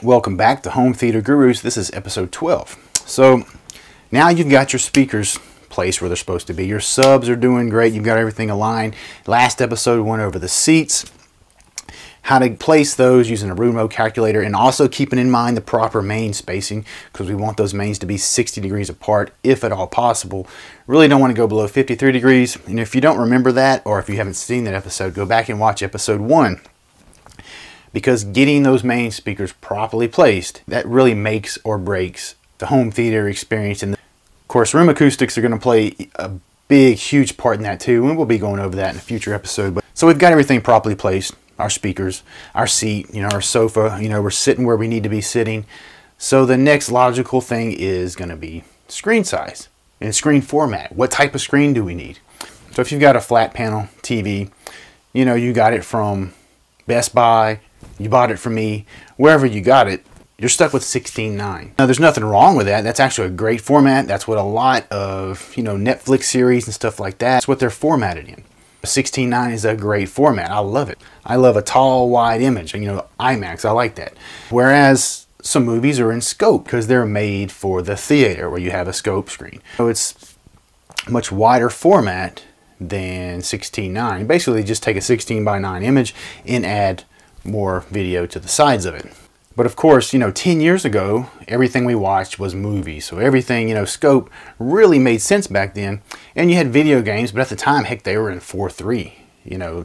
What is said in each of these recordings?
Welcome back to Home Theater Gurus. This is episode 12. So now you've got your speakers placed where they're supposed to be. Your subs are doing great. You've got everything aligned. Last episode went over the seats, how to place those using a remote calculator, and also keeping in mind the proper main spacing, because we want those mains to be 60 degrees apart if at all possible. Really don't want to go below 53 degrees. And if you don't remember that, or if you haven't seen that episode, go back and watch episode 1. Because getting those main speakers properly placed, that really makes or breaks the home theater experience. And of course, room acoustics are going to play a big, huge part in that too, and we'll be going over that in a future episode. But so we've got everything properly placed, our speakers, our seat, our sofa, we're sitting where we need to be sitting. So the next logical thing is going to be screen size and screen format. What type of screen do we need? So if you've got a flat panel TV, you got it from Best Buy, you bought it from me, wherever you got it, you're stuck with 16:9. Now there's nothing wrong with that. That's actually a great format. That's what a lot of Netflix series and stuff like that, that's what they're formatted in. 16:9 is a great format. I love it. I love a tall, wide image. IMAX, I like that. Whereas some movies are in scope because they're made for the theater where you have a scope screen. So it's a much wider format than 16:9. Basically just take a 16:9 image and add more video to the sides of it. But of course, 10 years ago, everything we watched was movies. So everything, scope really made sense back then. And you had video games, but at the time, heck, they were in 4:3,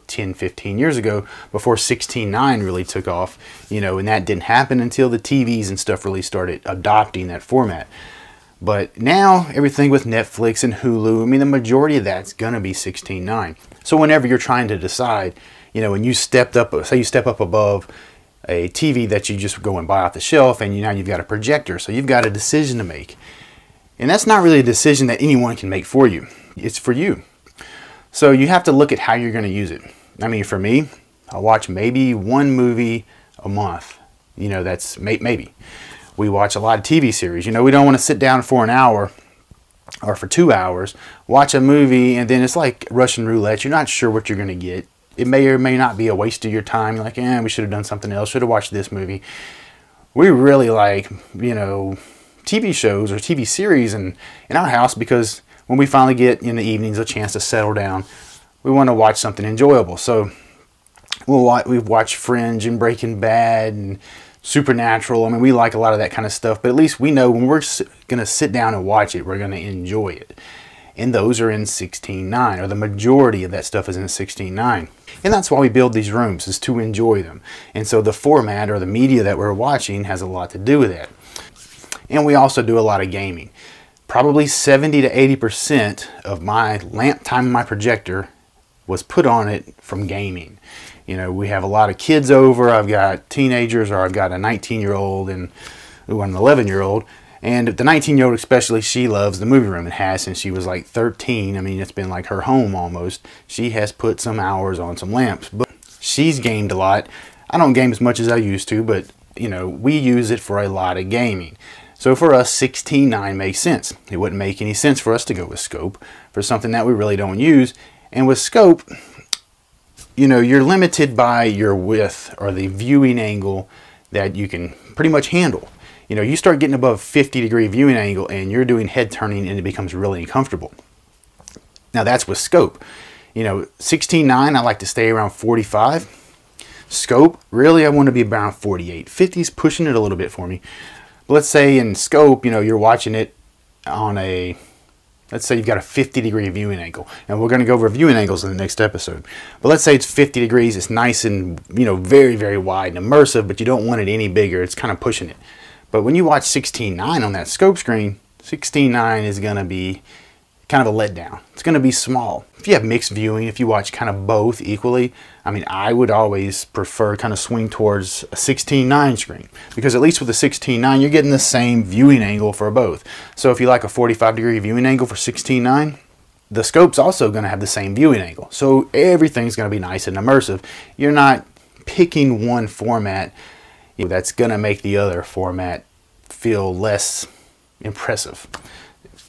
10, 15 years ago, before 16:9 really took off, and that didn't happen until the TVs and stuff really started adopting that format. But now, everything with Netflix and Hulu, the majority of that's gonna be 16:9. So whenever you're trying to decide, when you stepped up, say you step up above a TV that you just go and buy off the shelf, and now you've got a projector, so you've got a decision to make. And that's not really a decision that anyone can make for you. It's for you. So you have to look at how you're going to use it. For me, I watch maybe one movie a month. That's maybe. We watch a lot of TV series. We don't want to sit down for an hour or for 2 hours, watch a movie, and then it's like Russian roulette. You're not sure what you're going to get. It may or may not be a waste of your time. You're like, we should have done something else. Should have watched this movie. We really like, TV shows or TV series in our house, because when we finally get in the evenings a chance to settle down, we want to watch something enjoyable. So we've watched Fringe and Breaking Bad and Supernatural. We like a lot of that kind of stuff, but at least we know when we're going to sit down and watch it, we're going to enjoy it. And those are in 16:9, or the majority of that stuff is in 16:9. And that's why we build these rooms, is to enjoy them. And so the format or the media that we're watching has a lot to do with that. And we also do a lot of gaming. Probably 70 to 80% of my lamp time in my projector was put on it from gaming. We have a lot of kids over. I've got teenagers, or I've got a 19-year-old and an 11-year-old. And the 19-year-old especially, she loves the movie room. It has since she was like 13. It's been like her home almost. She has put some hours on some lamps. But she's gamed a lot. I don't game as much as I used to, but we use it for a lot of gaming. So for us, 16:9 makes sense. It wouldn't make any sense for us to go with scope for something that we really don't use. And with scope, you're limited by your width or the viewing angle that you can pretty much handle. You start getting above 50-degree viewing angle and you're doing head turning, and it becomes really uncomfortable. Now that's with scope. 16:9, I like to stay around 45. Scope, really I want to be around 48. 50's pushing it a little bit for me. But let's say in scope, you're watching it on let's say you've got a 50-degree viewing angle. And we're going to go over viewing angles in the next episode. But let's say it's 50 degrees, it's nice and, very, very wide and immersive, but you don't want it any bigger. It's kind of pushing it. But when you watch 16:9 on that scope screen, 16:9 is going to be kind of a letdown. It's going to be small. If you have mixed viewing, if you watch kind of both equally, I would always prefer kind of swing towards a 16:9 screen, because at least with the 16:9, you're getting the same viewing angle for both. So if you like a 45-degree viewing angle for 16:9, the scope's also going to have the same viewing angle. So everything's going to be nice and immersive. You're not picking one format that's going to make the other format feel less impressive.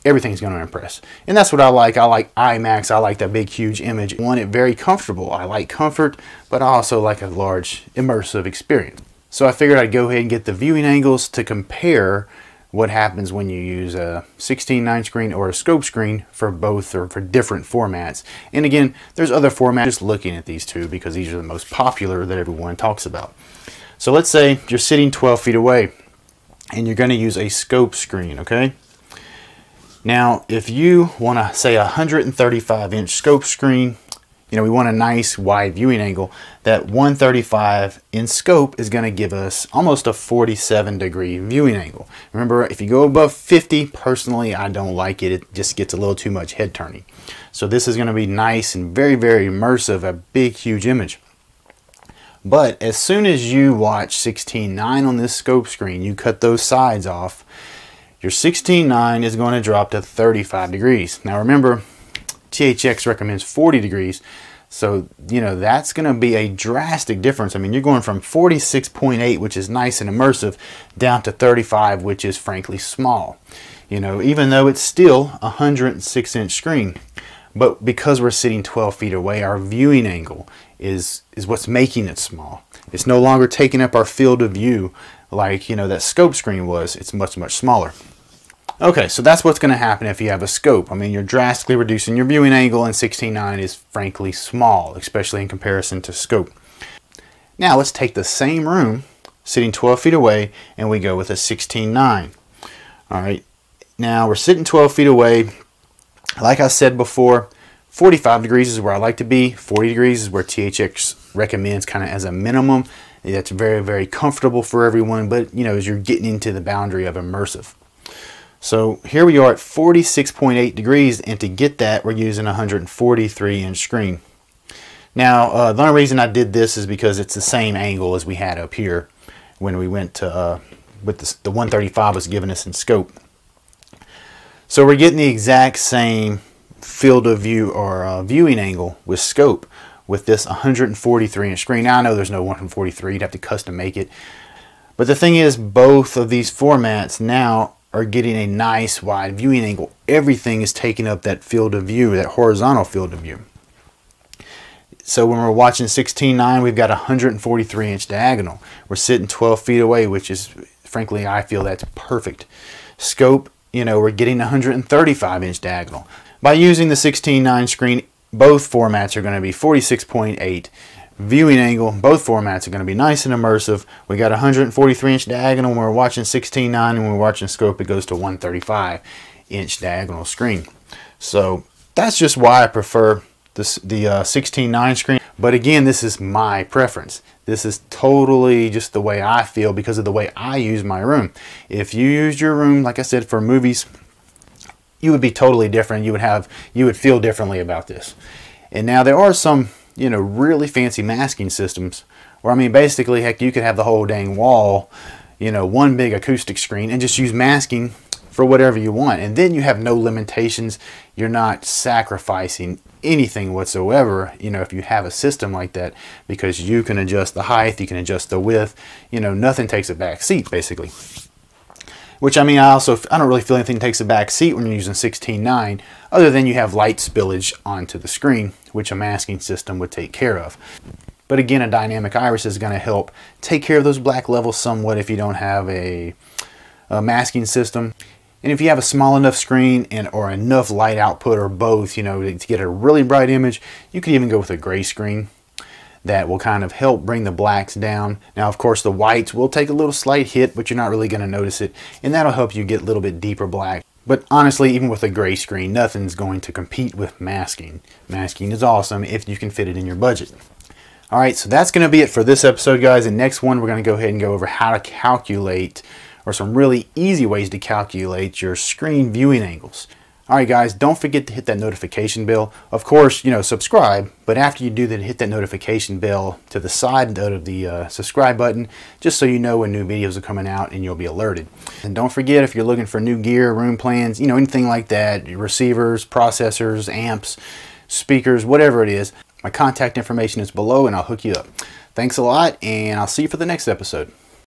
Everything's going to impress. And that's what I like. I like IMAX. I like that big, huge image. I want it very comfortable. I like comfort, but I also like a large, immersive experience. So I figured I'd go ahead and get the viewing angles to compare what happens when you use a 16:9 screen or a scope screen for both, or for different formats. And again, there's other formats, just looking at these two because these are the most popular that everyone talks about. So let's say you're sitting 12 feet away and you're going to use a scope screen, okay? Now, if you want to say a 135-inch scope screen, you know, we want a nice wide viewing angle. That 135 in scope is going to give us almost a 47-degree viewing angle. Remember, if you go above 50, personally, I don't like it. It just gets a little too much head turning. So this is going to be nice and very, very immersive, a big, huge image. But as soon as you watch 16:9 on this scope screen, you cut those sides off, your 16:9 is going to drop to 35 degrees. Now remember, THX recommends 40 degrees. So, you know, that's going to be a drastic difference. I mean, you're going from 46.8, which is nice and immersive, down to 35, which is frankly small. You know, even though it's still a 106-inch screen. But because we're sitting 12 feet away, our viewing angle is what's making it small. It's no longer taking up our field of view like, you know, that scope screen was. It's much, much smaller. Okay, so that's what's going to happen if you have a scope. I mean, you're drastically reducing your viewing angle, and 16:9 is frankly small, especially in comparison to scope. Now let's take the same room, sitting 12 feet away, and we go with a 16:9. All right, now we're sitting 12 feet away. Like I said before, 45 degrees is where I like to be. 40 degrees is where THX recommends kind of as a minimum. That's very, very comfortable for everyone, but, you know, as you're getting into the boundary of immersive. So here we are at 46.8 degrees, and to get that, we're using a 143-inch screen. Now, the only reason I did this is because it's the same angle as we had up here when we went to, with the 135 was giving us in scope. So we're getting the exact same field of view, or viewing angle with scope with this 143-inch screen. Now I know there's no 143, you'd have to custom make it. But the thing is, both of these formats now are getting a nice wide viewing angle. Everything is taking up that field of view, that horizontal field of view. So when we're watching 16:9, we've got a 143-inch diagonal. We're sitting 12 feet away, which is, frankly, I feel that's perfect. Scope, you know, we're getting a 135-inch diagonal. By using the 16:9 screen, both formats are going to be 46.8. Viewing angle, both formats are going to be nice and immersive. We got a 143-inch diagonal when we're watching 16:9, and when we're watching scope, it goes to 135-inch diagonal screen. So that's just why I prefer the 16:9 screen. But again, this is my preference. This is totally just the way I feel because of the way I use my room. If you used your room, like I said, for movies, you would be totally different. You would feel differently about this. And now there are some, you know, really fancy masking systems where, I mean, basically, heck, you could have the whole dang wall, you know, one big acoustic screen, and just use masking for whatever you want. And then you have no limitations. You're not sacrificing anything whatsoever, you know, if you have a system like that, because you can adjust the height, you can adjust the width, you know, nothing takes a back seat, basically. Which, I mean, I don't really feel anything takes a back seat when you're using 16:9, other than you have light spillage onto the screen, which a masking system would take care of. But again, a dynamic iris is going to help take care of those black levels somewhat if you don't have a masking system. And if you have a small enough screen or enough light output, or both, you know, to get a really bright image, you could even go with a gray screen. That will kind of help bring the blacks down. Now, of course, the whites will take a little slight hit, but you're not really going to notice it, and that'll help you get a little bit deeper black. But honestly, even with a gray screen, nothing's going to compete with masking. Masking is awesome if you can fit it in your budget. All right, so that's going to be it for this episode, guys. And next one, we're going to go ahead and go over how to calculate, or some really easy ways to calculate your screen viewing angles. Alright guys, don't forget to hit that notification bell. Of course, you know, subscribe, but after you do that, hit that notification bell to the side of the subscribe button, just so you know when new videos are coming out and you'll be alerted. And don't forget, if you're looking for new gear, room plans, you know, anything like that, receivers, processors, amps, speakers, whatever it is, my contact information is below and I'll hook you up. Thanks a lot, and I'll see you for the next episode.